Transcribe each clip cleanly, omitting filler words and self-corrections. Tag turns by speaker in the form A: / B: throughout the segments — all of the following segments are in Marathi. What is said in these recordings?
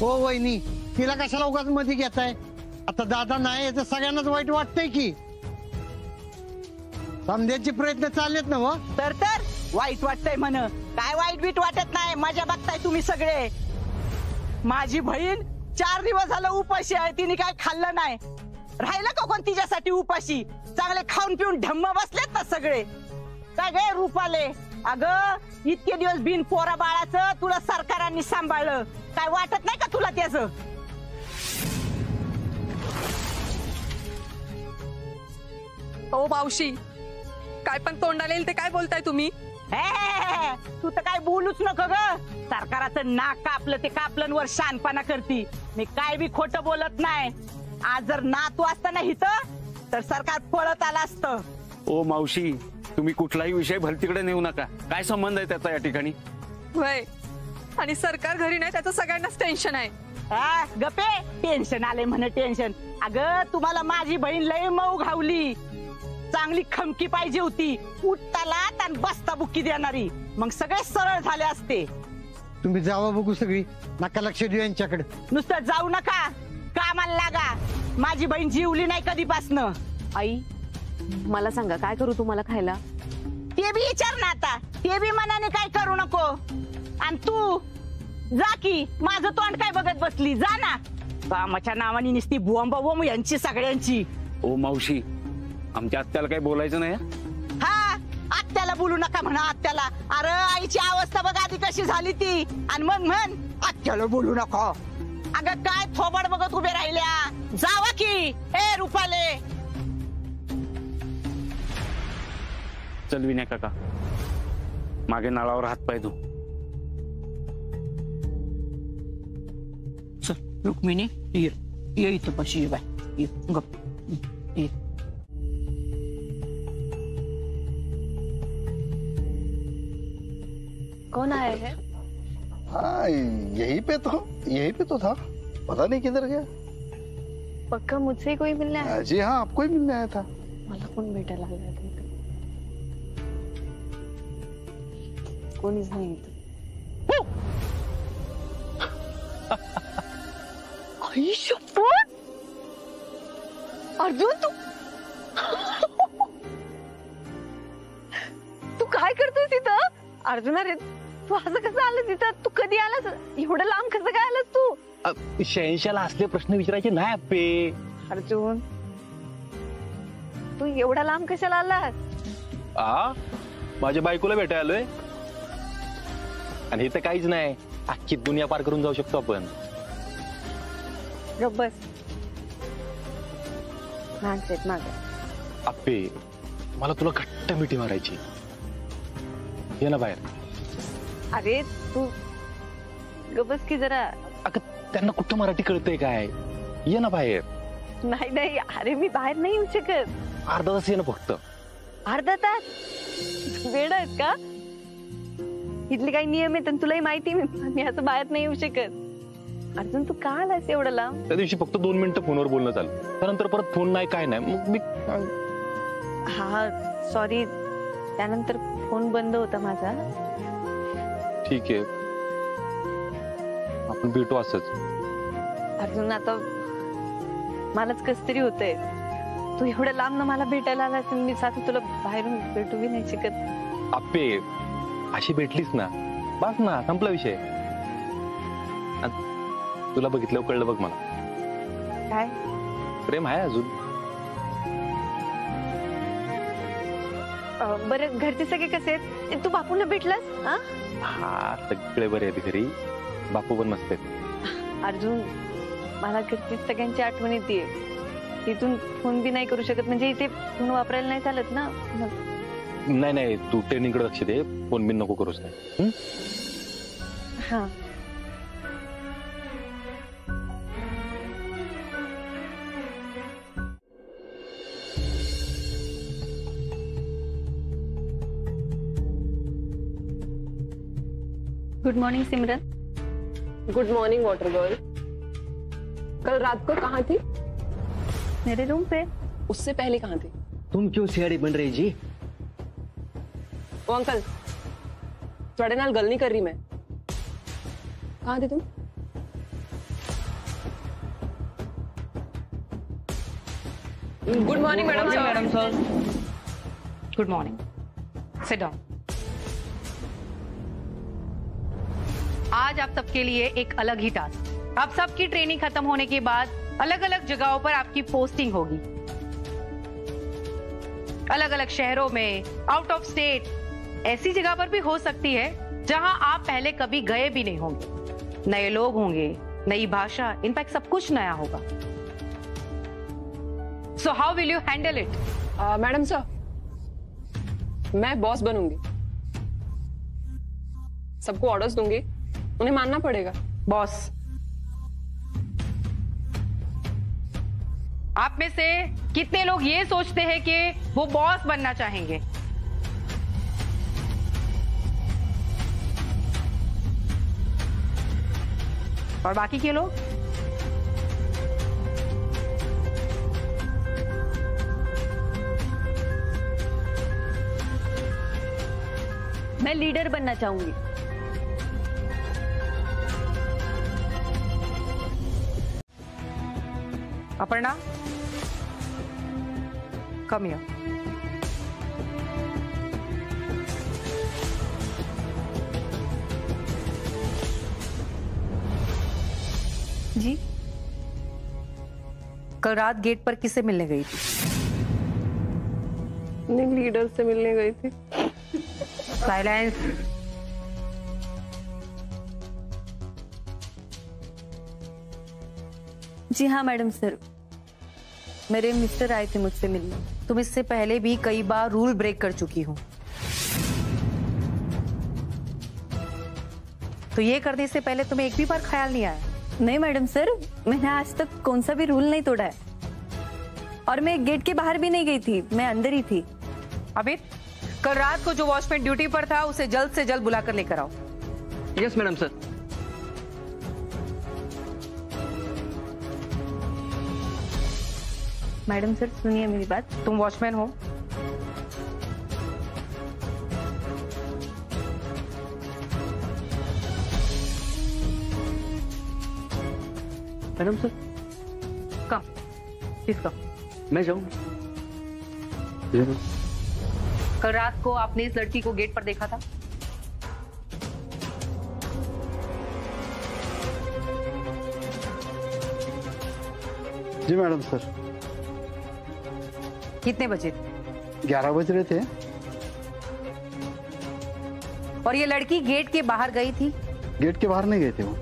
A: हो वहिनी, तिला कशाला उगाच मध्ये घेताय? आता दादा नाही तर सगळ्यांनाच वाईट वाटतंय की. समजायचे प्रयत्न चाललेत ना. हो
B: तर वाईट वाटतंय म्हण. काय वाईट बीट वाटत नाही, मजा बघताय तुम्ही सगळे. माझी बहीण 4 दिवस झालं उपाशी आहे, तिने काय खाल्लं नाही. राहिलं का कोण तिच्यासाठी उपाशी? चांगले खाऊन पिऊन ढम्म बसलेत ना सगळे. काय गे रूपाले, अगं इतके दिवस बिन पोरा बाळाचं तुला सरकारांनी सांभाळलं, काय वाटत नाही का तुला त्याचं?
C: ओ मावशी, काय पण तोंडाला येईल ते काय बोलताय तुम्ही?
B: तू तर काय बोलूच नको ग. सरकाराचं नाक कापलं ते कापलंवर शानपणा करती. मी काय बी खोटं बोलत नाही. आज जर नातू असता ना इथं तर सरकार पळत आलं असतं.
D: ओ मावशी, तुम्ही कुठलाही विषय भलतीकडे नेऊ नका. काय संबंध आहे त्याचा या ठिकाणी?
C: वय, आणि सरकार घरी नाही त्याचं सगळ्यांनाच टेन्शन आहे.
B: गपे, टेन्शन आले म्हणे टेन्शन. अगं तुम्हाला माझी बहीण लय मऊ घावली. चांगली खमकी पाहिजे होती, उठताला आणि बसता बुक्की देणारी. मग सगळे सरळ झाले असते.
A: तुम्ही जावा बघू सगळी, नका लक्ष देऊ यांच्याकडे.
B: नुसतं जाऊ नका, कामाला लागा. माझी बहीण जीवली नाही कधीपासनं.
E: आई, मला सांगा काय करू तुम्हाला खायला?
B: ते बी विचार ना आता. ते बी मनाने काय करू नको. आणि तू जा की, माझं तोंड काय बघत बसली? जा ना. कामाच्या नावाने नुसती बोंब यांची सगळ्यांची.
D: ओ मावशी, आमच्या आत्याला काही बोलायचं नाही.
B: हा, आत्याला बोलू नका म्हणा आत्याला. अरे आईची अवस्था बघ आधी कशी झाली ती, आणि मग म्हण आत्याला बोलू नको. अगं काय थोबड बघत उभे राहिल्या. जावा की. ए रुपाले,
D: चल विनय काका, मागे नळावर हात पाय धु.
B: रुक्मिणी ये इथं पशी ये बाय. ये गप ये.
E: कौन आया है?
F: हाँ, यही पे तो था, पता नहीं किधर गया.
E: पक्का मुझसे ही कोई मिलने आया?
F: जी हाँ, आपको ही मिलने आया था.
E: मला कोण भेटायला लागला था? कोणीच नाही इथं. आई शपथ! अर्जुन, तू काय करतोय तिथं? अर्जुन, अरे तू असं कसं आलं तिथं? तू कधी आलास? एवढं लांब कसं काय आलास तू?
G: शहनशाला असले प्रश्न विचारायचे नाही अप्पे.
E: अर्जुन, तू एवढा लांब कशाला आलास?
G: माझ्या बायकोला भेटायला आलोय. आणि इथं काहीच नाही, अख्खी दुनिया पार करून जाऊ शकतो आपण.
E: गप बस. माग
G: अप्पे, मला तुला घट्ट मिठी मारायची. ये ना बाहेर.
E: अरे तू गप बस की जरा.
G: अगं त्यांना कुठं मराठी कळतंय काय? ये ना बाहेर.
E: नाही नाही, अरे मी बाहेर नाही येऊ शकत.
G: अर्धा तास ये ना फक्त.
E: अर्धा तास? वेळ आहेत का? इथले काही नियम आहेत तुलाही माहिती. मी असं बाहेर नाही येऊ शकत. अर्जुन, तू का आलास एवढं लांब?
G: त्या दिवशी फक्त 2 मिनिटं फोनवर बोलणं झालं, त्यानंतर परत फोन नाही काय नाही. मग मी
E: हा सॉरी, त्यानंतर फोन बंद होता माझा.
G: ठीक आहे, आपण भेटू असंच.
E: अर्जुन, आता मलाच कस तरी होतंय. तू एवढं लांब ना मला भेटायला आलास, मी साथ तुला बाहेरून भेटू बी नाही शकत.
G: अप्पे, अशी भेटलीस ना, बस ना, संपला विषय. तुला बघितलं कळलं बघ मला.
E: काय
G: प्रेम आहे अजून.
E: बरं, घरचे सगळे कसे आहेत? तू बापूंना भेटलास?
G: हा, सगळे बरे आहेत घरी. बापू पण मस्त आहेत.
E: अर्जुन, मला घरची सगळ्यांची आठवण येते. इथून फोन बी नाही करू शकत, म्हणजे इथे फोन वापरायला नाही चालत ना.
G: नाही नाही, तू ट्रेनिंगकडे लक्ष दे, फोन बिन नको करूच नाही.
E: हा.
H: Good morning Simran.
I: Good morning water girl. कल रात को कहाँ थी?
H: मेरे रूम पे।
I: उससे पहले कहाँ थी?
J: तुम क्यों सियाड़ी बन रही जी?
I: ओ अंकल, थोड़े नाल गल नहीं कर रही मैं। कहाँ थी तुम? Good morning madam sir.
C: Madam sir, good morning, sit down. आज आप सबके लिए एक अलग ही टास्क। आप सबकी ट्रेनिंग खत्म होने के बाद अलग अलग जगहों पर आपकी पोस्टिंग होगी, अलग अलग शहरों में, आउट ऑफ स्टेट, ऐसी जगह पर भी हो सकती है जहां आप पहले कभी गए भी नहीं होंगे। नए लोग होंगे, नई भाषा, इनफैक्ट सब कुछ नया होगा। So how will you handle it?
I: Madam sir, मैं बॉस बनूंगी, सबको ऑर्डर्स दूंगी, उन्हें मानना पड़ेगा।
C: बॉस, आप में से कितने लोग ये सोचते हैं कि वो बॉस बनना चाहेंगे? और बाकी के लोग?
E: मैं लीडर बनना चाहूंगी।
C: Aparna, come here.
E: जी,
C: कल रात गेट पर किससे मिलने गई थी?
I: अपने लीडर से मिलने गई थी।
C: साइलेंस।
E: जी हाँ मैडम सर, मेरे मिस्टर आए थे मुझसे मिलने।
C: तुम इससे पहले भी कई बार रूल ब्रेक कर चुकी हो, तो ये करने से पहले तुम्हें एक भी बार ख्याल नहीं आया?
E: नहीं मैडम सर, मैंने आज तक कौन सा भी रूल नहीं तोड़ा है, और मैं गेट के बाहर भी नहीं गई थी, मैं अंदर ही थी।
C: अमित, कल रात को जो वॉचमैन ड्यूटी पर था उसे जल्द से जल्द बुलाकर लेकर आओ।
J: Yes madam sir.
E: Madam sir सुनिए मेरी बात।
C: तुम वॉचमैन हो,
J: मैडम सर,
C: कम, किसका?
J: मैं जाऊँ?
C: कल रात को आपने इस लड़की को गेट पर देखा था?
F: जी मैडम सर।
C: कितने बजे?
F: 11 बज रहे थे।
C: और ये लड़की गेट के बाहर गई थी?
F: गेट के बाहर नहीं गए थे वो।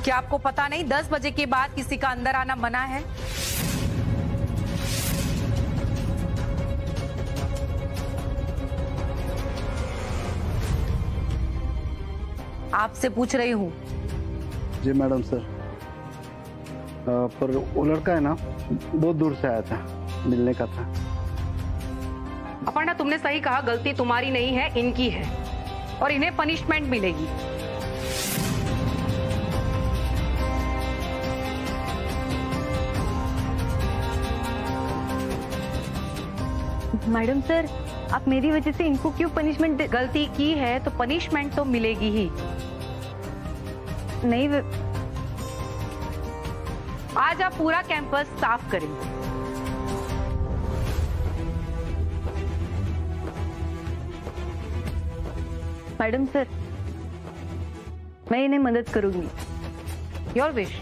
C: क्या आपको पता नहीं 10 बजे के बाद किसी का अंदर आना मना है? आपसे पूछ रही हूँ।
F: जी मैडम सर। पर वो लड़का है ना, बहुत दूर से आया था, मिलने का था।
C: अपर्णा, तुमने सही कहा, गलती तुम्हारी नहीं है, इनकी है, और इन्हें पनिशमेंट मिलेगी।
E: मैडम सर, आप मेरी वजह से इनको क्यों पनिशमेंट?
C: गलती की है तो पनिशमेंट तो मिलेगी ही।
E: नहीं,
C: आज आप पूरा कैंपस साफ करेंगे।
E: मैडम सर, मैं इन्हें मदद करूंगी।
C: Your wish.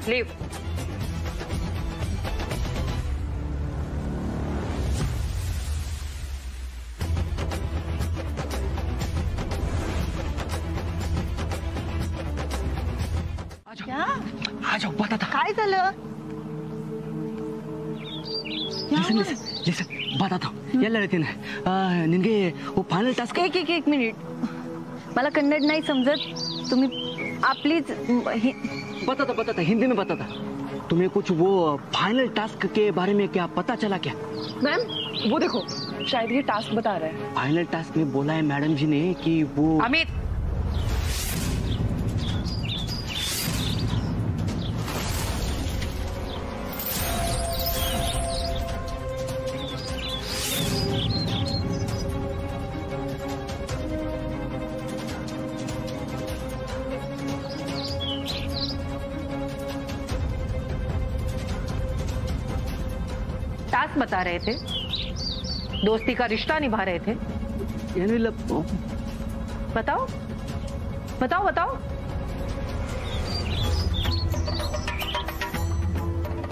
C: लीव।
J: आ जाओ, बताता।
B: काय झालं?
J: बताता ಎಲ್ಲ ಹೇಳ್ತೀನಿ ನಿನಗೆ फायनल टास्क
E: एक मिनिट, मला कन्नड नाही समजत, तुम्ही आप प्लीज
J: बताता हिंदी में बताता। तुम्हें कुछ वो फाइनल टास्क के बारे में क्या पता चला क्या?
I: मैम वो देखो, शायद ये टास्क बता रहा है।
J: फाइनल टास्क में बोला है मैडम जी ने कि वो
C: अमित, बात बता रहे थे, दोस्ती का रिश्ता निभा रहे थे। बताओ बताओ बताओ।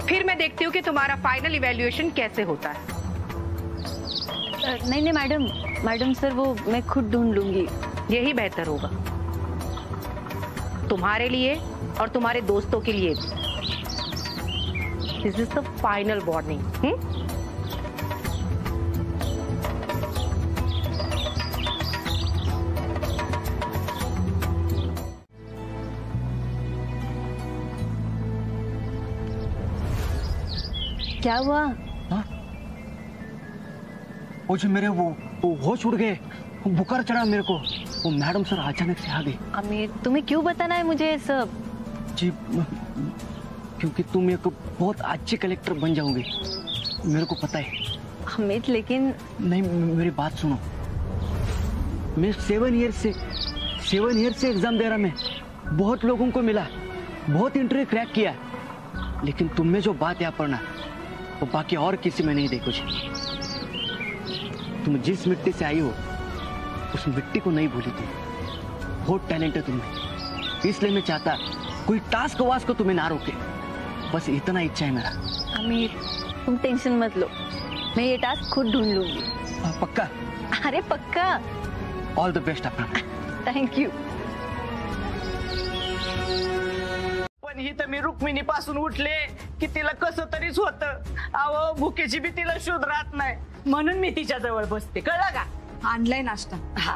C: फिर मैं देखती हूँ कि तुम्हारा फाइनल इवैल्यूएशन कैसे होता है।
E: नहीं नहीं मैडम, मैडम सर वो मैं खुद ढूंढ लूंगी।
C: यही बेहतर होगा तुम्हारे लिए और तुम्हारे दोस्तों के लिए। दिस इज द फाइनल वार्निंग।
E: क्या हुआ?
J: वो जो मेरे वो होश उड़ गए, बुखार चढ़ा मेरे को, वो मैडम सर अचानक से आ गई।
E: अमीर तुम्हें क्यों बताना है मुझे ये सब?
J: जी क्योंकि तुम एक बहुत अच्छी कलेक्टर बन जाओगे, मेरे को पता है।
E: अमित लेकिन
J: नहीं, मेरी बात सुनो। मैं 7 ईयर से एग्जाम दे रहा। मैं बहुत लोगों को मिला, बहुत इंटरव्यू क्रैक किया, लेकिन तुम में जो बात यहाँ पर ना, वो बाकी और किसी में नहीं देखो जी। तुम जिस मिट्टी से आई हो उस मिट्टी को नहीं भूली तुम। बहुत टैलेंट है तुम्हें, इसलिए मैं चाहता कोई टास्क वास्क को तुम्हें ना रोके, बस इतना इच्छा है मेरा।
E: अमीर तुम टेंशन मत लो, मैं ये टास्क खुद ढूंढ लूंगी।
J: पक्का?
E: अरे पक्का।
J: All the best Apna.
E: Thank you.
B: पण ही तर मी रुक्मिणी पासून उठले की तिला कसं तरीच होतं. अहो भुकेची बी तिला शोध राहत नाही, म्हणून मी तिच्या जवळ बसते. कळलं का?
K: आणलाय नाश्ता.
B: हा.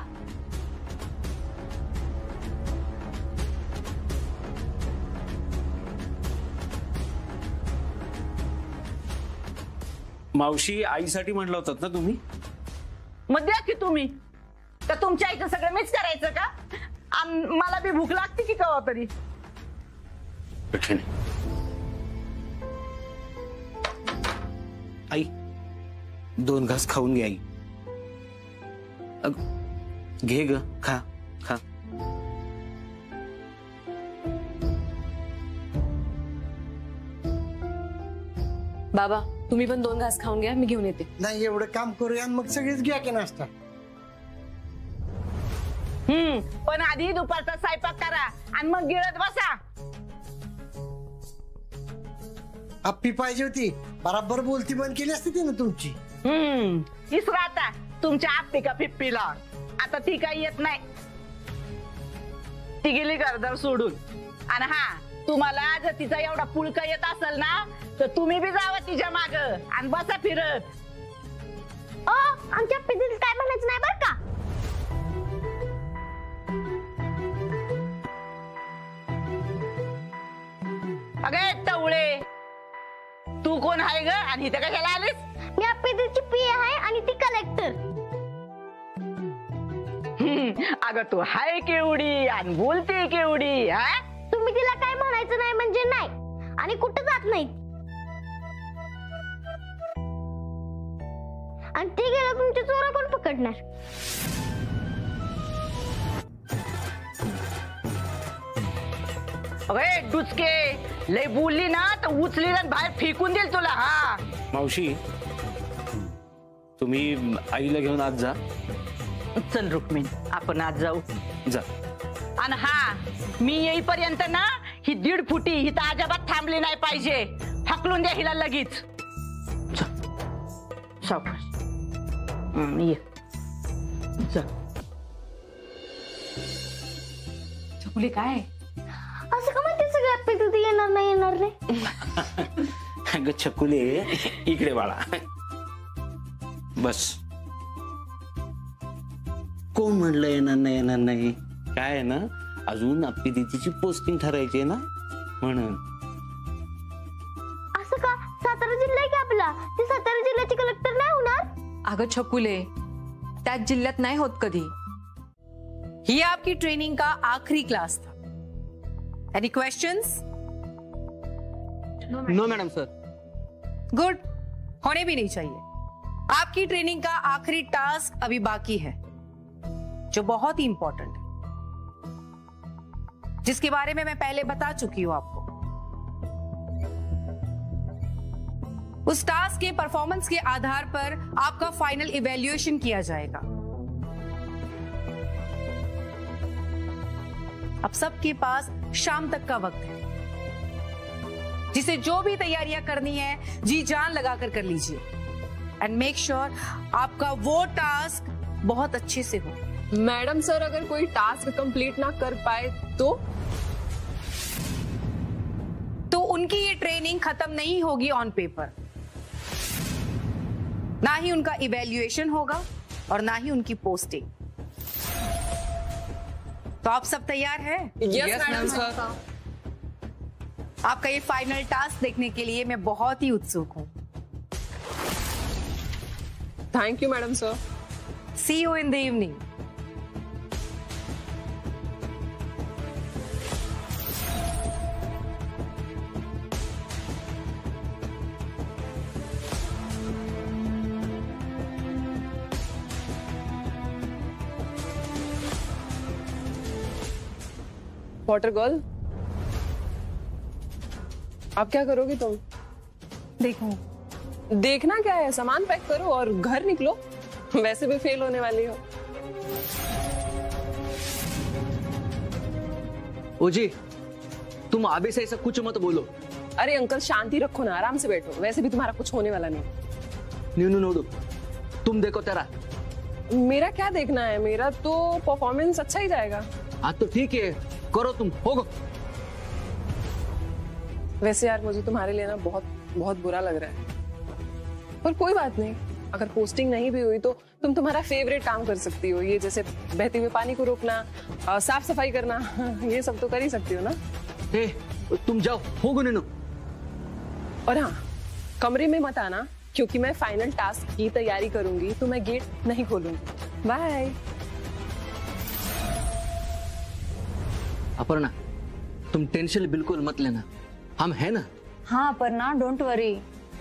D: मावशी आईसाठी म्हणलं होतात ना तुम्ही?
B: मग द्या की तुम्ही. तर तुमच्या आईचं सगळं मीच करायचं का? मला बी भूक लागते की कवा तरी.
D: आई 2 घास खाऊन घे आई. घे ग, खा खा.
K: बाबा तुम्ही पण 2 घास खाऊन घ्या, मी घेऊन येते.
A: नाही एवढं काम करूया आणि मग सगळीच घ्या की नाश्ता.
B: पण आधी दुपारचा स्वयंपाक करा आणि मग गिळत बसा.
A: अप्पी पाहिजे होती, बराबर बोलती बंद केली असती ना तुमची.
B: इसरा आता तुमच्या आप्पी का पिप्पीला. आता ती काही येत नाही, ती गेली घरदार सोडून. आणि हा तुम्हाला जर तिचा एवढा पुळका येत असेल ना, तर तुम्ही बी जावा तिच्या माग आणि बसा फिरत.
L: आमच्या पिढीला काय म्हणायचं नाही बर का.
B: अगे टवळे, तू कोण आहे ग आणि इथे कशाला आलीस?
L: मी पिढीची पी आहे आणि ती कलेक्टर.
B: अगं तू हाय केवढी आणि बोलते केवढी. हा
L: तुम्ही तिला काय म्हणायचं नाही म्हणजे नाही, आणि कुठं जात नाही. आणि ते गेलं तुमचे चोर पण पकडणार.
B: अरे डुचके, लय बोलली ना तर उचली आणि बाहेर फेकून देईल तुला. हा
D: मावशी तुम्ही आईला घेऊन आज जा.
B: चल रुक्मिणी, आपण आज जाऊ.
D: जा.
B: आणि हा मी येईपर्यंत ना ही 1.5 फुटी ही तर अजिबात थांबली नाही पाहिजे. हकलून द्या हिला लगेच. सावकाश ये.
K: छकुली काय
L: असं का म्हणते सगळ्यात पे तू येणार नाही.
D: अगं छकुले, इकडे बाळा बस. कोण म्हणलं येणार नाही? काय आहे ना, अजून आपली दीदीची पोस्टिंग ठरायची आहे ना, म्हणून.
L: असं का? सातारा जिल्हा आहे की आपला, ती सातारा जिल्ह्याची कलेक्टर नाही होणार?
K: अगं छकुले, त्याच जिल्ह्यात नाही होत कधी.
C: ये आपकी ट्रेनिंग का आखिरी क्लास था. Any questions?
J: No madam sir.
C: Good, होने भी नहीं चाहिए. आपकी ट्रेनिंग का आखिरी टास्क अभी बाकी है, जो बहुत ही इंपॉर्टेंट है, जिसके बारे में मैं पहले बता चुकी हूं आपको. उस टास्क के परफॉर्मेंस के आधार पर आपका फाइनल इवैल्यूएशन किया जाएगा। अब सबके पास शाम तक का वक्त है, जिसे जो भी तैयारियां करनी है जी जान लगाकर कर लीजिए एंड मेक श्योर आपका वो टास्क बहुत अच्छे से हो।
I: मैडम सर, अगर कोई टास्क कंप्लीट ना कर पाए तो
C: उनकी ये ट्रेनिंग खत्म नहीं होगी ऑन पेपर, ना ही उनका इवैल्यूएशन होगा और ना ही उनकी पोस्टिंग। तो आप सब तैयार हैं?
I: Yes madam sir.
C: आपका ये फाइनल टास्क देखने के लिए मैं बहुत ही उत्सुक हूं।
I: Thank you madam sir.
C: See you in the evening.
I: Water girl, अब क्या करोगी तुम? देखना क्या है, सामान पैक करो और घर निकलो। वैसे भी फेल होने वाली हो।
J: ओ जी, तुम अभी से ऐसा कुछ मत बोलो।
I: अरे अंकल शांति रखो ना, आराम से बैठो। वैसे भी तुम्हारा कुछ होने वाला नहीं।
J: नीनू नोडू, तुम देखो तेरा।
I: मेरा क्या देखना है? मेरा तो परफॉर्मेंस अच्छा ही जाएगा।
J: हाँ तो ठीक है, करो तुम, होगो।
I: वैसे यार मुझे तुम्हारे लिए ना बहुत बहुत बुरा लग रहा है, पर कोई बात नहीं। अगर पोस्टिंग नहीं भी हुई तो तुम तुम्हारा फेवरेट काम कर सकती हो। ये जैसे बहते हुए पानी को रोकना, साफ सफाई करना, ये सब तो कर ही सकती हो ना।
J: तुम जाओ, होगो नीनू।
I: और हाँ, कमरे में मत आना, क्योंकि मैं फाइनल टास्क की तैयारी करूंगी तो मैं गेट नहीं खोलूंगी। बाय।
J: अपर्णा, तुम टेंशन बिल्कुल मत लेना, हम है ना।
H: हाँ अपर्णा, डोंट वरी,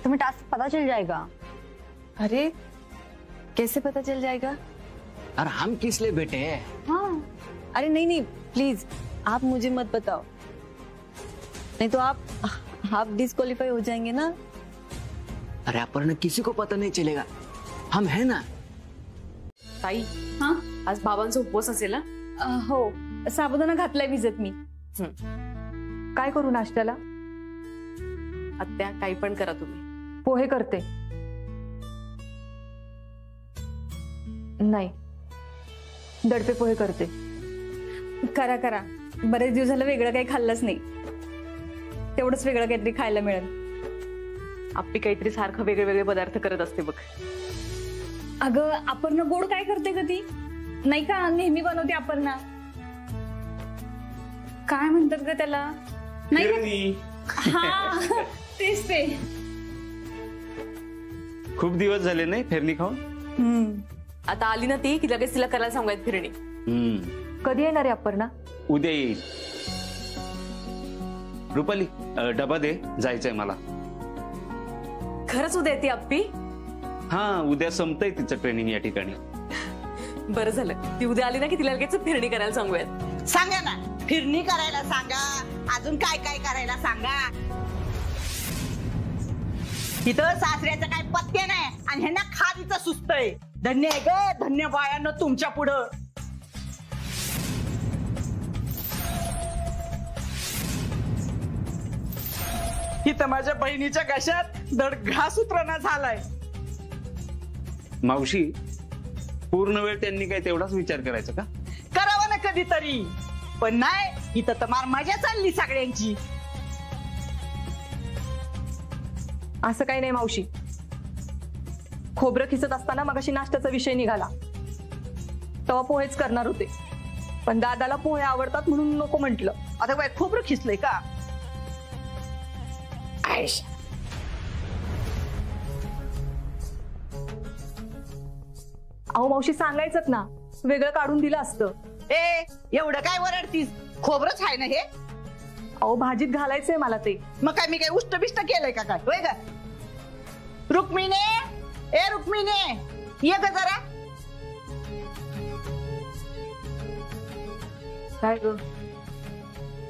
H: तुम्हें टास्क पता चल जाएगा।
K: अरे कैसे पता चल जाएगा?
J: और हम किस लिए बैठे हैं?
K: हाँ, अरे नहीं नहीं, प्लीज आप मुझे मत बताओ, नहीं तो आप डिस्क्वालीफाई हो जाएंगे ना।
J: अरे अपर्णा, किसी को पता नहीं चलेगा, हम है ना।
K: ताई, हाँ आज बाबांचा उपवास असेल ना?
H: हो, साबुदाणा घातलाय भिजत मी। काय करू नाश्त्याला?
K: आत्या काही पण करा तुम्ही।
H: पोहे करते। नाही, दडपे पोहे करते। करा करा, बरेच दिवस झालं वेगळं काही खाल्लंच नाही, तेवढंच वेगळं काहीतरी खायला मिळेल।
K: आपली काहीतरी सारखं वेगळे वेगळे पदार्थ करत असते बघ।
H: अगं अपर्णा गोड काय करते कधी? नाही का नेहमी बनवते अपर्णा। काय म्हणतात ग त्याला? नाही हा तेच ते।
D: खूप दिवस झाले नाही फिरणी खाऊन।
K: आता आली ना ती की लगेच तिला करायला सांगायत फिरणी।
H: कधी येणार आहे अपर्णा?
D: उद्या येईल। रुपाली, डबा दे, जायचंय मला।
K: खरंच उद्या येते अप्पी?
D: हा, उद्या संपतंय तिचं ट्रेनिंग या ठिकाणी।
K: बरं झालं, ती उद्या आली ना की तिला लगेच फिरणी करायला सांगूयात।
B: सांगा ना, फिरणी करायला सांगा, अजून काय काय करायला सांगा। इथं सासऱ्याचं काय पत्ते नाही आणि ह्यांना खादीचं सुस्त आहे। धन्य आहे ग, धन्य बायानं तुमच्या पुढं। इथं माझ्या बहिणीच्या घशात दड घास उतरणा झालाय।
D: मावशी, पूर्ण वेळ त्यांनी काय तेवढाच विचार करायचा का?
B: करावं ना कधीतरी, पण नाही, इथं तर मार मजा चालली सगळ्यांची।
H: असं काही नाही मावशी, खोबरं खिसत असताना मगाशी नाश्त्याचा विषय निघाला, तेव्हा पोहेच करणार होते, पण दादाला पोहे आवडतात म्हणून नको म्हंटल।
B: आता काय खोबरं खिसलंय का? आयश,
H: अहो मावशी सांगायचंच ना, वेगळं काढून दिलं असतं।
B: ए एवढं काय वरडतीस? खोबरंच आहे ना हे।
H: अहो भाजीत घालायचंय मला ते।
B: मग काय मी काय उष्ट बिष्ट केलंय का काय? होय का? रुक्मिणे, ए रुक्मिणे, ये ग जरा।
H: काय ग?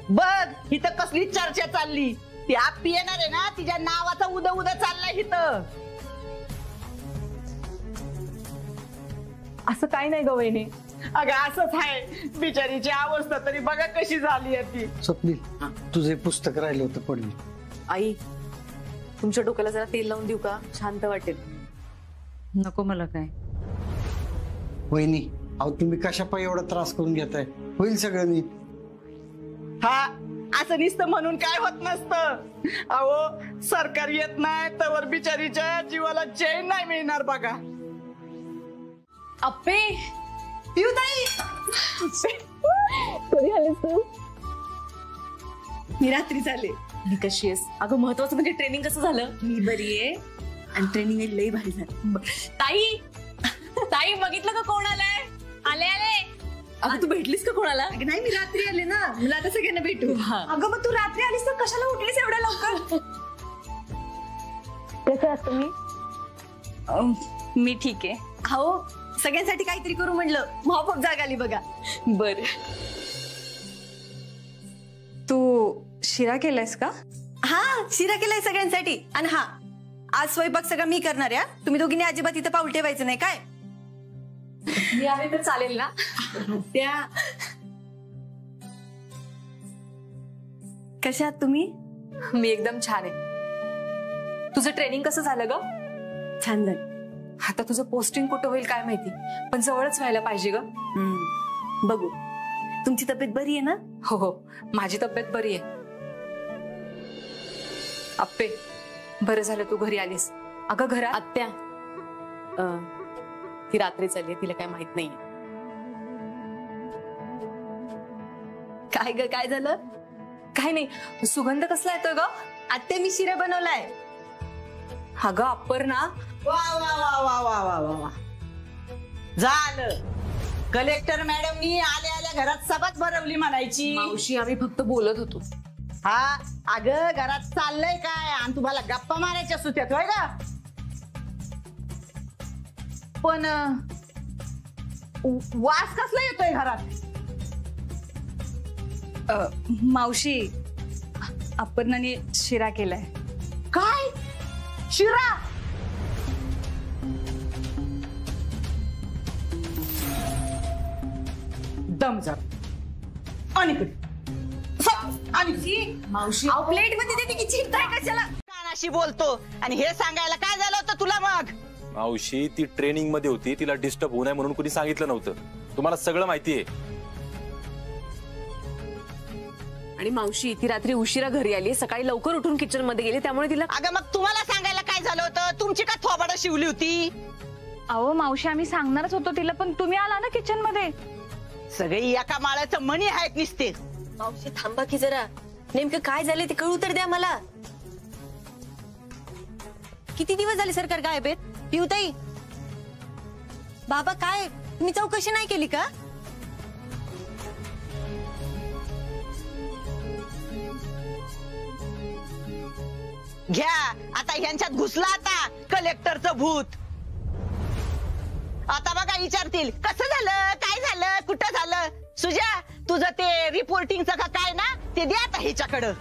B: बघ इथं कसली चर्चा चालली। ती आप्पी येणार आहे ना, तिच्या नावाचा उद उद चाललाय इथं.
I: असं काही नाही ग वहिनी.
B: अगं असंच आहे, बिचारीची अवस्था तरी बघा कशी झाली आहे ती.
A: स्वप्नील, तुझे पुस्तक राहिलं होतं पडली.
C: आई, तुमच्या डोक्याला जरा तेल लावून देऊ का? शांत वाटेल.
H: नको मला काय.
A: वहिनी, अहो तुम्ही कशा पायी एवढा त्रास करून घेताय? होईल सगळं नीट.
B: हा, असं नुसतं म्हणून काय होत नसतं. अहो सरकार येत नाही तर बिचारीच्या जीवाला चैन नाही मिळणार बघा.
C: अप्पे,
B: पिऊताई,
I: कधी आलीस तू?
B: मी रात्री झाले.
C: मी कशी आहेस? अगं महत्वाचं म्हणजे ट्रेनिंग कसं झालं?
B: मी बरी आहे आणि ट्रेनिंग लई भारी झाली.
C: ताई, ताई बघितलं का कोण आलंय? आले आले. अगं तू भेटलीस का कोणाला?
B: नाही, मी रात्री आले ना, मला आता सगळ्यांना भेटू.
C: अगं मग तू रात्री आलीस तर कशाला उठलीस एवढ्या लवकर?
E: कसं आहात तुम्ही?
H: मी ठीक आहे.
K: हो, सगळ्यांसाठी काहीतरी करू म्हणलं, मग जाग आली बघा.
C: बर.
H: तू शिरा केलायस का?
K: हा, शिरा केलाय सगळ्यांसाठी. आणि हा, आज स्वयंपाक सगळं मी करणार आहे. तुम्ही दोघींनी अजिबात इथं पाऊल ठेवायचं नाही काय?
C: मी आले तर चालेल ना?
K: त्या कशा आहात तुम्ही?
C: मी एकदम छान आहे. तुझं ट्रेनिंग कसं झालं ग?
K: छान झालं.
C: आता तुझं पोस्टिंग कुठं होईल काय माहिती, पण जवळच व्हायला पाहिजे ग.
K: बघू. तुमची तब्येत बरी आहे ना?
C: हो हो, माझी तब्येत बरी आहे. अप्पे, बरं झालं तू घरी आलीस. अगं घरात
M: आत्या, ती रात्री चालली, तिला काय माहित नाहीये.
K: काय ग, काय झालं?
C: काय नाही. सुगंध कसला येतोय ग?
K: आत्या, मी शिरा बनवलाय.
C: अगं अपर्णा,
B: वा वा वा वा वा वा वा वा, झालं. कलेक्टर मॅडमनी आल्या आल्या घरात सभाच भरवली म्हणायची.
C: मावशी, आम्ही फक्त बोलत होतो.
B: हा, अगं घरात चाललंय काय आणि तुम्हाला गप्पा मारायच्या सुट्यात होय का? पण वास कसला येतोय घरात?
H: मावशी, अपर्णाने शिरा केलाय.
B: काय? शिरा? दम जा आणि
C: मावशी,
K: प्लेट मध्ये देते की चिंताय कशाला?
B: कानाशी बोलतो आणि हे सांगायला काय झालं होतं तुला मग?
G: मावशी, ती ट्रेनिंग मध्ये होती, तिला डिस्टर्ब होऊ नये म्हणून कुणी सांगितलं नव्हतं. तुम्हाला सगळं माहितीये.
M: आणि मावशी, ती रात्री उशिरा घरी आली, सकाळी लवकर उठून किचन मध्ये गेली, त्यामुळे तिला.
B: अगं मग तुम्हाला सांगायला काय झालं होतं? तुमची का थोबाडं शिवली होती?
H: अहो मावशी, आम्ही सांगणारच होतो तिला, पण तुम्ही आला ना किचन मध्ये.
B: सगळे एका माळ्याचं मणी आहेत निसते.
K: मावशी थांबा की जरा, नेमकं काय झालं ते कळू तर द्या मला. किती दिवस झाले सरकार गायब आहेत? पिऊताई, बाबा काय तुम्ही चौकशी नाही केली का?
B: घ्या आता ह्यांच्यात घुसला आता कलेक्टरचं भूत. आता बघा विचारतील कसं झालं, काय झालं, कुठं झालं. सुजा, तुझं ते रिपोर्टिंगचं का काय ना ते दे आता ह्याच्याकडं.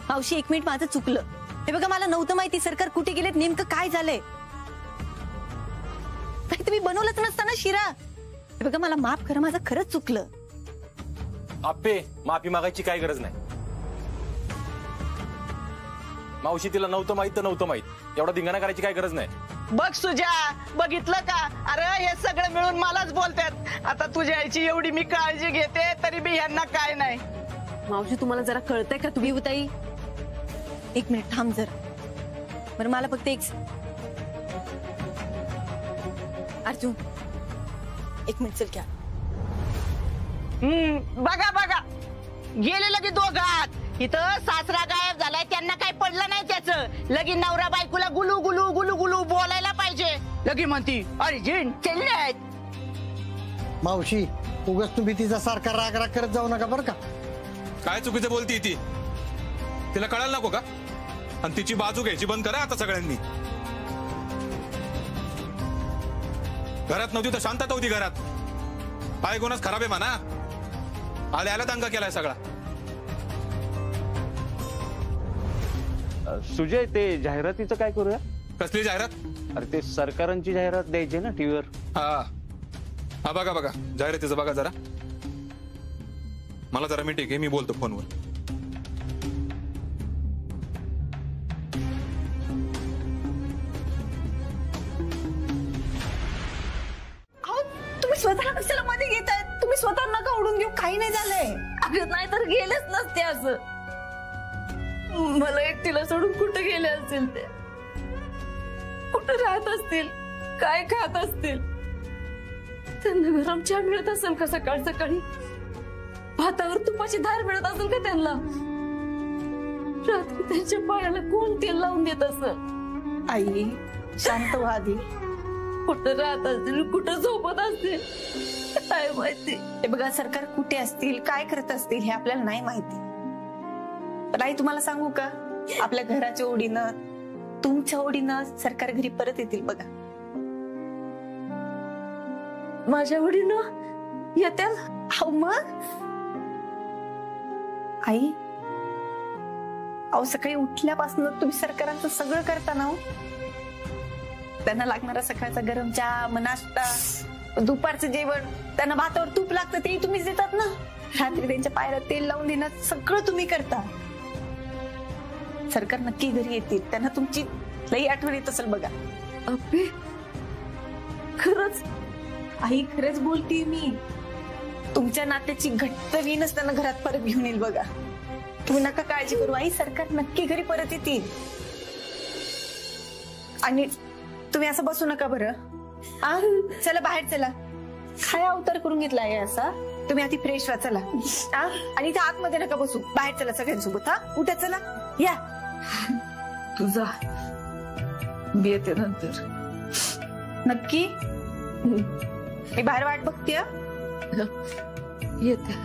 K: मावशी, 1 मिनिट, माझं चुकलं. हे बघा, मला नव्हतं माहिती सरकार कुठे गेलेत, नेमकं काय झालंय. काही तुम्ही बनवलंच नसतं ना शिरा. हे बघा, मला माफ करा, माझं खरंच चुकलं.
G: आप्पे, माफी मागायची काय गरज नाही. मावशी, तिला नव्हतं माहित तर नव्हतं माहित, एवढा धिंगाणा करायची काय गरज नाही.
B: बघ सुजा, बघितलं का? अरे हे सगळं मिळून मलाच बोलतात. आता तुझ्या आईची एवढी मी काळजी घेते तरी बी ह्यांना काय नाही.
M: मावशी, तुम्हाला जरा कळतंय का? तुम्ही
K: पिऊताई, 1 मिनिट थांब जरा. बरं, मला फक्त एक अर्जुन 1 मिनिट चल क्या.
B: बघा बघा, गेले लगे दोघात. इथं सासरा गायब झालाय, त्यांना काय पडलं नाही त्याचं. लगी नवरा बायकोला गुलू गुलू गुलू गुलू बोलायला पाहिजे. लगी म्हणती अर्जुन चालले आहेत.
A: मावशी, उगाच तुम्ही तिचा सारखा राग राग करत जाऊ नका बरं का.
N: काय चुकीचं बोलती ती? तिला कळायला नको का? आणि तिची बाजू घ्यायची बंद करा आता सगळ्यांनी. घरात नव्हती तर शांतता होती घरात. पाय गुणच खराब आहे म्हणा. आल्या आल्या दंगा केलाय सगळा.
D: सुजय ते जाहिरातीचं काय करूया?
N: कसली जाहिरात?
D: अरे ते सरकारांची जाहिरात द्यायची ना टीव्हीवर.
N: हा बघा जाहिरातीचं बघा जरा. मला जरा मीटिंग आहे, मी बोलतो फोनवर.
K: तुम्ही स्वतःला कशाला मध्ये घेताय? तुम्ही स्वतः नका ओढून घेऊ, काही नाही झालंय. अगं नाही तर गेलेच नसते असं. मला एकटीला सोडून कुठे गेले असतील ते? कुठे राहत असतील? काय खात असतील? त्यांना गरम चहा मिळत असेल का सकाळ सकाळी? भातावर तुपाची धार मिळत असेल का त्यांना? रात्री त्यांच्या पायाला कोण तेल लावून देत असेल? आई शांत व्हा आधी. कुठं राहत असतील, कुठं झोपत असतील, काय माहिती. हे बघा, सरकार कुठे असतील, काय करत असतील हे आपल्याला नाही माहिती. पण आई तुम्हाला सांगू का, आपल्या घराच्या ओढीनं, तुमच्या ओढीनं सरकार घरी परत येतील बघा. माझ्या ओढीनं येतील? अहो मग आई, अहो सकाळी उठल्यापासून तुम्ही सरकारांचं सगळं करता ना. त्यांना लागणारा सकाळचा गरम चहा, नाश्ता, दुपारचं जेवण, त्यांना भातावर तूप लागतं ते तुम्हीच देतात ना. रात्री त्यांच्या पायाला तेल लावून देणं सगळं तुम्ही करता. सरकार नक्की घरी येतील, त्यांना तुमची लई आठवण येत असेल बघा. अबे खरंच आई, खरंच बोलते मी. तुमच्या नात्याची घट्ट वीणच त्यांना घरात परत घेऊन येईल बघा. तुम्ही नका काळजी करू आई, सरकार नक्की घरी परत येतील. आणि तुम्ही असं बसू नका बरं. चला बाहेर चला. काय अवतार करून घेतलाय असा? तुम्ही आधी फ्रेश व्हा चला. आणि इथे आतमध्ये नका बसू, बाहेर चला सगळ्यांसोबत. उठा चला, या. तुझा मी येते नंतर. नक्की? मी बाहेर वाट बघते. येते.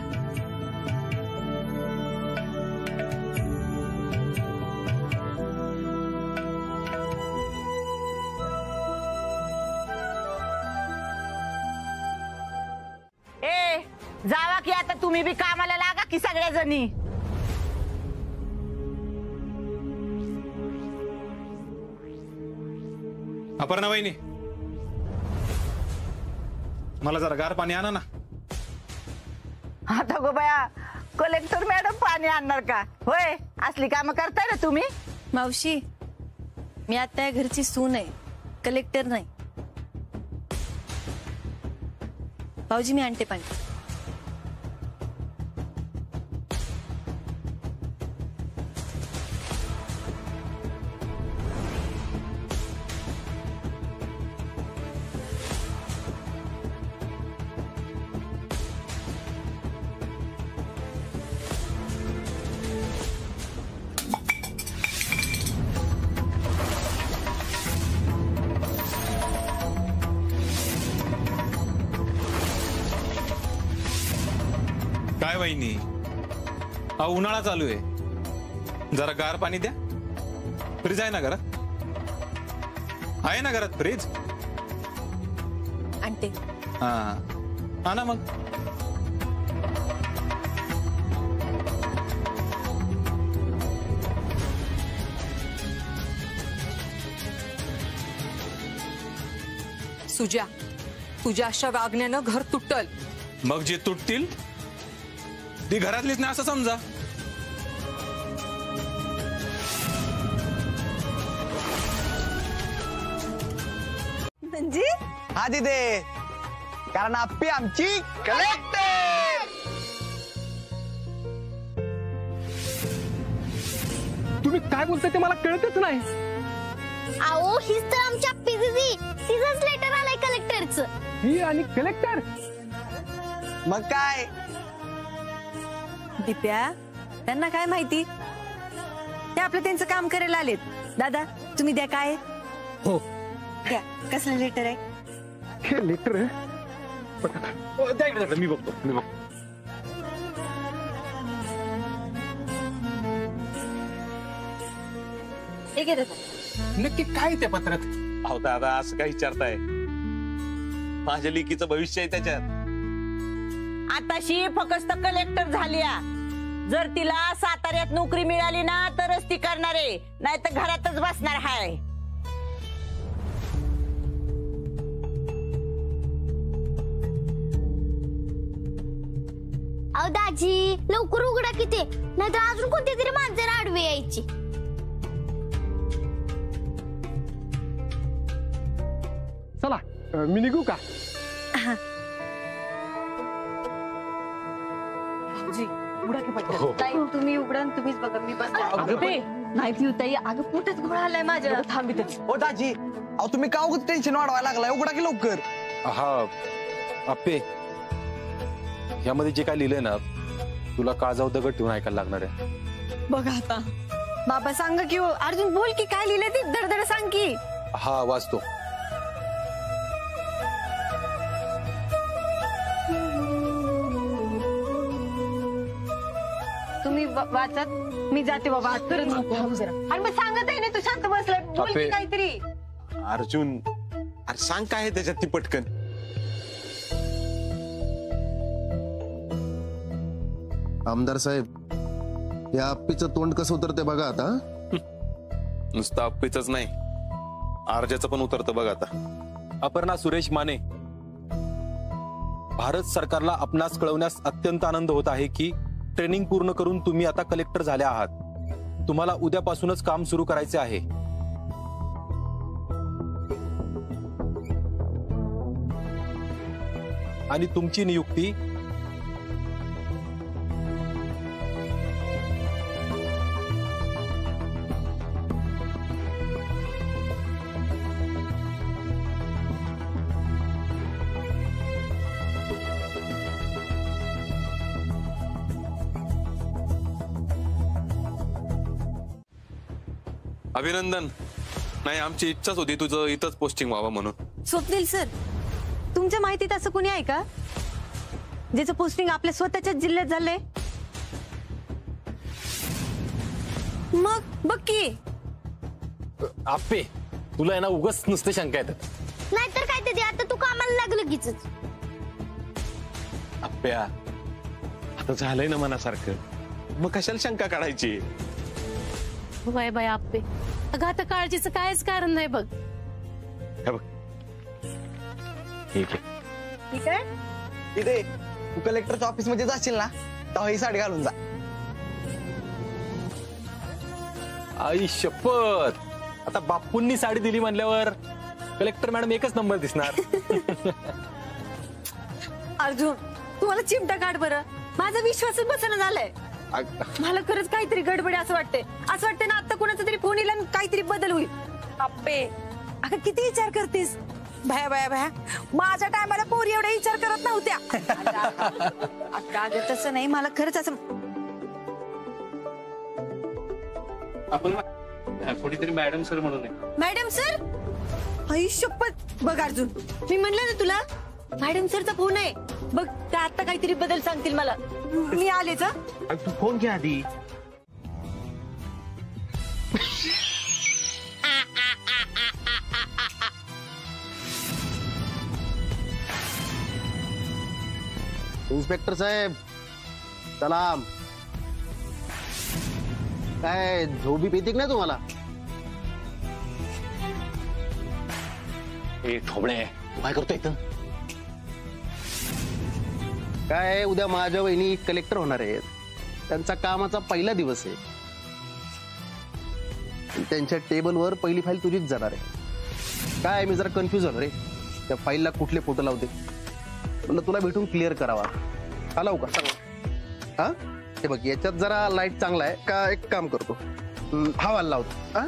B: जावा की आता तुम्ही बी कामाला लागा की सगळ्या जणी.
N: अपर्णा वहिनी, मला जरा गार पाणी आणा ना.
B: आता गो बया, कलेक्टर मॅडम पाणी आणणार का? होय, असली कामं करताय ना तुम्ही.
K: मावशी, मी आता या घरची सून आहे, कलेक्टर नाही. भाऊजी मी आणते पाणी.
N: काय वहिनी, उन्हाळा चालू आहे, जरा गार पाणी द्या. फ्रीज आहे ना घरात? आहे ना घरात फ्रीज?
K: आणते.
N: हा आणा मग.
O: सुजा, तुझ्या अशा वागण्यानं घर तुटल.
N: मग जे तुटतील ती घरातलीच नाही असं समजा.
K: म्हणजे
J: हा तिथे, कारण आप्पी आमची कलेक्टर.
G: तुम्ही काय बोलताय ते मला कळतच नाही.
L: अहो हीच तर आमची आप्पी दीदी, तिचंच लेटर आलंय कलेक्टरचं.
G: ही आणि कलेक्टर?
J: मग काय
K: दिप्या, त्यांना काय माहिती? ते आपलं त्यांचं काम करायला आलेत. दादा तुम्ही द्या. काय
G: हो
K: द्या. कसलं लेटर आहे?
G: हे लेटर मी बघतो.
N: नक्की काय त्या पत्रात?
D: अहो दादा, असं काय विचारताय? माझ्या लेकीचं भविष्य आहे त्याच्यात.
B: आताशी फक्त कलेक्टर झाल्या, जर तिला साताऱ्यात नोकरी मिळाली ना तरच ती करणार आहे, नाही तर घरातच बसणार हाय.
L: अहो दाजी लवकर उघडा की ते, नाहीतर अजून कोणती तरी माणसं आडवी यायची.
A: चला मी निघू का?
E: ताई तुम्ही उघडा आणि तुम्हीच बघा, मी बस नाही पिवताई. अगं पोटच घोळ आलाय माझ्या.
J: थांबित. ओ दाजी, अहो तुम्ही का उगाच टेन्शन वाढवायला लागलाय? उघडा की लवकर.
G: हा आप्पे, यामध्ये जे काय लिहिलंय ना तुला काळजाव दगड ठेवून ऐकायला लागणार आहे.
E: बघा आता बाबा सांगा की. अर्जुन बोल की काय लिहिलंय ते, धडधड सांग की.
G: हा वाचतो.
E: तुम्ही वाचत, मी जाते बाबा. आज करत नको जरा. आणि मग सांगत आहे ना, तू शांत बसलाय. बोल की काहीतरी.
N: अर्जुन, अरे सांग काय आहे त्याच्यात ती पटकन.
F: आमदार साहेब, या अप्पीचं तोंड कसं उतरते बघा आता.
N: नुसतं अप्पीच नाही, आरजेचं पण उतरतं बघ आता.
G: अपर्णा सुरेश माने, भारत सरकारला आपणास कळवण्यास अत्यंत आनंद होत आहे की ट्रेनिंग पूर्ण करून तुम्ही आता कलेक्टर झाले आहात. तुम्हाला उद्यापासूनच काम सुरू करायचे आहे. आणि तुमची नियुक्ती
N: अभिनंदन. नाही, आमची इच्छाच होती तुझं इथंच पोस्टिंग व्हावं म्हणून.
K: स्वप्नील सर, तुमच्या माहितीत असं कोणी आहे का ज्याचं पोस्टिंग आपल्या स्वतःच्याच जिल्ह्यात झालंय? मग बघ की.
G: आप्पे, तुला आहे ना उगाच नुसते शंका येतात.
L: नाहीतर काय ते, आता तू कामाला लागलं कीच.
N: आप्प्या, आता झालंय ना मनासारखं, मग कशाला शंका काढायची.
P: बाय बाय आप्पे, अगं आता काळजीचं कायच कारण नाही बघ.
N: हे बघ, ठीक आहे.
E: ठीक आहे.
J: इथे तू कलेक्टरच्या ऑफिस मध्ये जाशील ना, तेव्हा ही साडी घालून जा.
G: आई शपथ, आता बापूंनी साडी दिली म्हणल्यावर कलेक्टर मॅडम एकच नंबर दिसणार.
K: अर्जुन, तुम्हाला चिमटा काढ बरं. माझा विश्वासच बसणं झालाय. मला खरंच काहीतरी गडबड असं वाटतंय. असं वाटतंय ना आता कोणाचा तरी फोन येईल आणि काहीतरी बदल होईल. अप्पे, अगं किती विचार करतेस. भया भया भया, माझ्या टायमाला पोरी एवढा विचार करत नव्हत्या. अगं तसं नाही, मला खरंच असं.
D: आपण कोणीतरी मॅडम सर म्हणून आहे.
K: मॅडम सर, आई शपथ. बघ अर्जुन, मी म्हणलं ना तुला, मॅडम सरचा फोन आहे बघ. त्या आता काहीतरी बदल सांगतील मला. मी आलेच.
D: तू फोन घ्या आधी.
F: इन्स्पेक्टर साहेब सलाम. काय झोबी पेती नाही तुम्हाला?
D: ए ठोबळे, तू काय करतोय इथं?
F: काय उद्या माझ्या वहिनी कलेक्टर होणार आहेत. त्यांचा कामाचा पहिला दिवस आहे. त्यांच्या टेबलवर पहिली फाईल तुझीच जाणार आहे. काय मी जरा कन्फ्युज झालो रे. त्या फाईलला कुठले फोटो लावते म्हणलं तुला भेटून क्लिअर करावा. आलाव का? हा हे बघ, याच्यात जरा लाईट चांगला आहे का? एक काम करतो, हा वाला लावतो. हा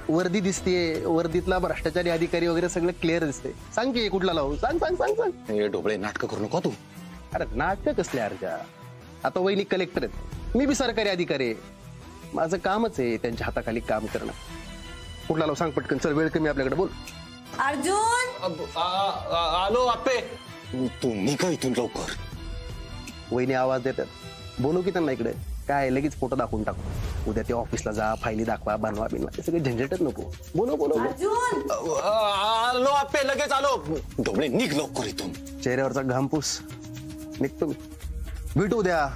F: वर्दी दिसतेय, वर्दीतला भ्रष्टाचारी अधिकारी वगैरे सगळं क्लिअर दिसते. सांग की कुठला लावू? सांग सांग सांग सांग.
D: हे ढोबळे, नाटक करू नको तू.
F: अरे नाटक कसले अर्जा? आता वहिनी कलेक्टर आहेत, मी बी सरकारी अधिकारी आहे. माझं कामच आहे त्यांच्या हाताखाली काम करणं. कुठला लावू सांग पटकन. चल, वेळ कमी आपल्याकडे. बोल
K: अर्जुन.
G: आलो आप्पे.
D: तू निघा इथून लवकर.
F: वहिनी आवाज देतात, बोलू की त्यांना इकडे. काय लगेच फोटो दाखवून टाकू. उद्या ते ऑफिसला जा, फायली दाखवा, बनवा बिनवा, ते सगळे झंझटच नको. बोलो बोलो.
G: आलो आप्पे, लगेच आलो.
D: ढोबळे, निघ लवकर इथून.
F: चेहऱ्यावरचा घाम पुस. निघतो मी. भेटू उद्या.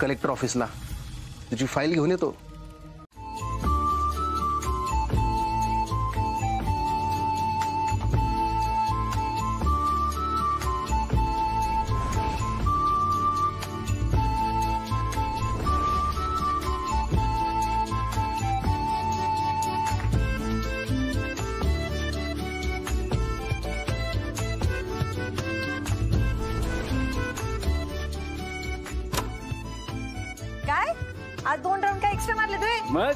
F: कलेक्टर ऑफिसला, तुझी फाईल घेऊन येतो.
H: काय आज 2 राऊंड काय एक्स्ट्रा मारले तुम्ही?
J: मग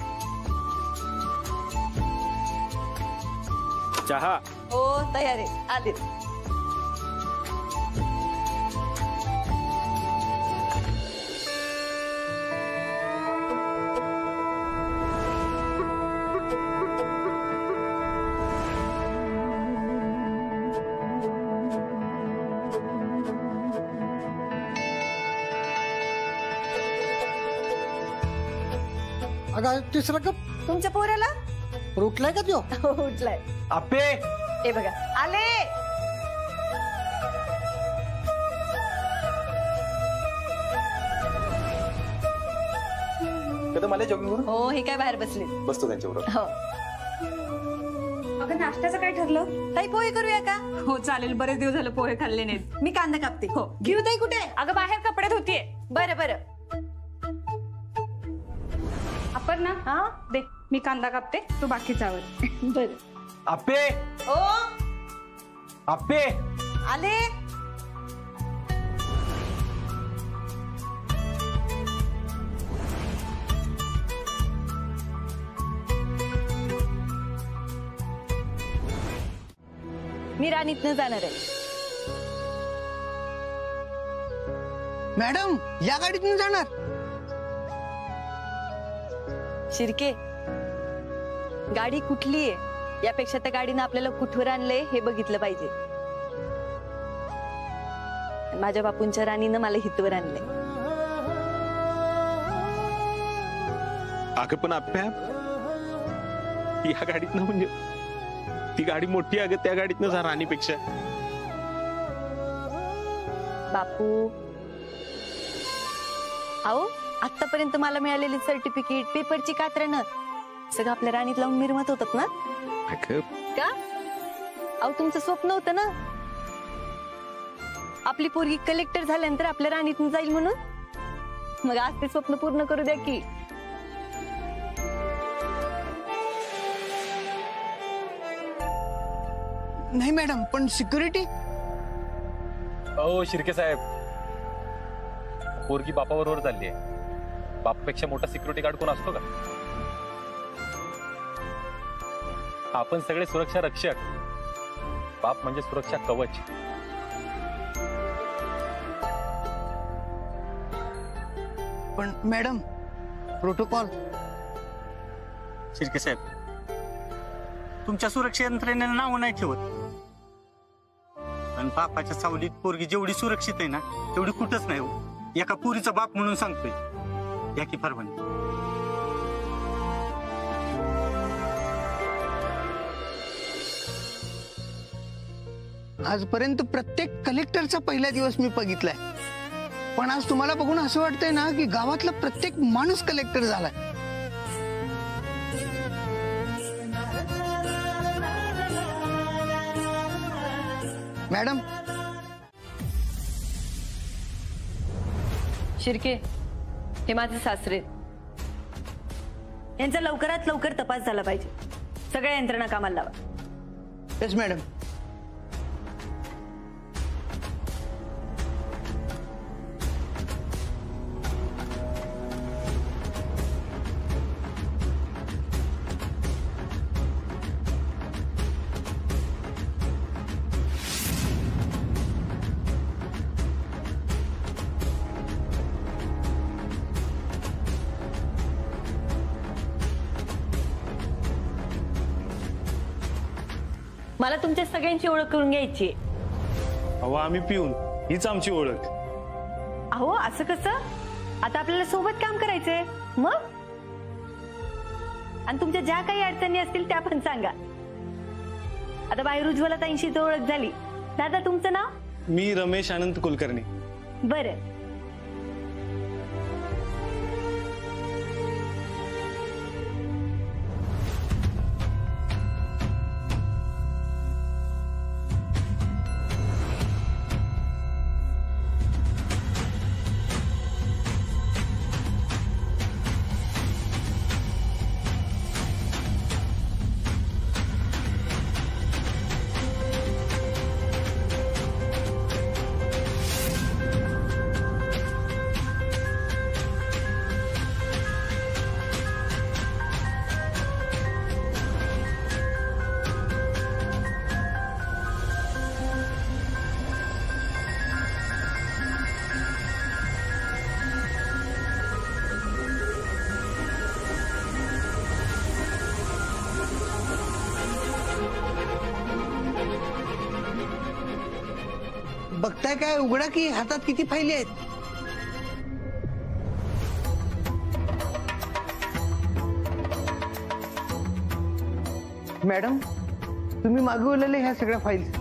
J: चहा.
H: हो तयार आहे, आले.
A: अगं तिसरा कप
H: तुमच्या पोराला
A: उठलाय का त्यो?
H: उठलाय.
J: आपे
H: हे बघा आले.
G: कदम आले जॉगिंगवरून?
H: हो हे काय बाहेर बसले.
G: बसतो त्यांच्याबरोबर.
H: हो.
E: अगं नाश्त्याचं काय ठरलं?
H: ताई पोहे करूया का?
E: हो चालेल, बरेच दिवस झाले पोहे खाल्ले नाहीत.
H: मी कांदा कापते.
E: हो
H: घेऊ ताई कुठे?
E: अगं बाहेर कपडे धुतीये.
H: बरं बरं.
E: आपण ना हा दे, मी कांदा कापते, तू बाकीचा आवर.
H: बरं.
J: आपे
H: ओ
J: आपे
H: आले. मी राणीतनं जाणार आहे.
A: मॅडम या गाडीतून जाणार?
H: शिर्के, गाडी कुठली आहे यापेक्षा त्या गाडीनं आपल्याला कुठवर आणलंय हे बघितलं पाहिजे. माझ्या बापूंच्या राणीनं मला हितवर आणलंय.
G: अगं पण आप्या, या गाडीतनं म्हणजे ती गाडी मोठी, अगं त्या गाडीतनं जा राणीपेक्षा.
H: बापू अहो, आतापर्यंत मला मिळालेली सर्टिफिकेट, पेपरची कात्रणं सगळं आपल्या राणीत लावून मिरवत होतात ना? का? अहो तुमचं स्वप्न होतं ना आपली पोरगी कलेक्टर झाल्यानंतर आपल्या राणीतून जाईल म्हणून. मग आज ते स्वप्न पूर्ण करू द्या की.
A: नाही मॅडम, पण सिक्युरिटी?
G: हो शिर्के साहेब, पोरगी बापाबरोबर चालली आहे. बापापेक्षा मोठा सिक्युरिटी गार्ड कोण असतो का? आपण सगळे सुरक्षा रक्षक, बाप म्हणजे सुरक्षा कवच.
A: पण मॅडम प्रोटोकॉल.
J: शिर्के साहेब, तुमच्या सुरक्षा यंत्रणेला नाव नाही ठेवत, पण बापाच्या सावलीत पोरगी जेवढी सुरक्षित आहे ना तेवढी कुठंच नाही हो. एका पुरीचा बाप म्हणून सांगतोय, या की परवानगी.
A: आजपर्यंत प्रत्येक कलेक्टरचा पहिला दिवस मी बघितलाय, पण आज तुम्हाला बघून असं वाटतंय ना की गावातला प्रत्येक माणूस कलेक्टर झालाय. मॅडम.
H: शिर्के, हे माझे सासरे, यांचा लवकरात लवकर तपास झाला पाहिजे. सगळ्या यंत्रणा कामाला लावा.
A: Yes madam.
H: मला तुमच्या सगळ्यांची ओळख करून घ्यायची.
Q: अहो आम्ही पिऊन, हीच आमची ओळख.
H: अहो असं कसं? आता आपल्याला सोबत काम करायचंय मग. आणि तुमच्या ज्या काही अडचणी असतील त्या पण सांगा. आता बाहेर उज्ज्वला ताईंशी ओळख झाली. दादा तुमचं नाव?
Q: मी रमेश आनंद कुलकर्णी.
H: बरं.
A: बघताय काय? उघडा की, हातात किती फायली आहेत. मॅडम, तुम्ही मागवलेले ह्या सगळ्या फाईल.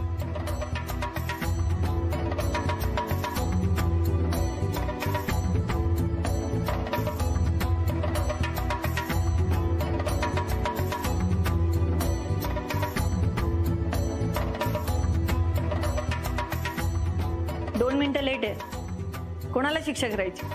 H: दोन मिनिटं लेट आहे. कोणाला शिक्षा करायची?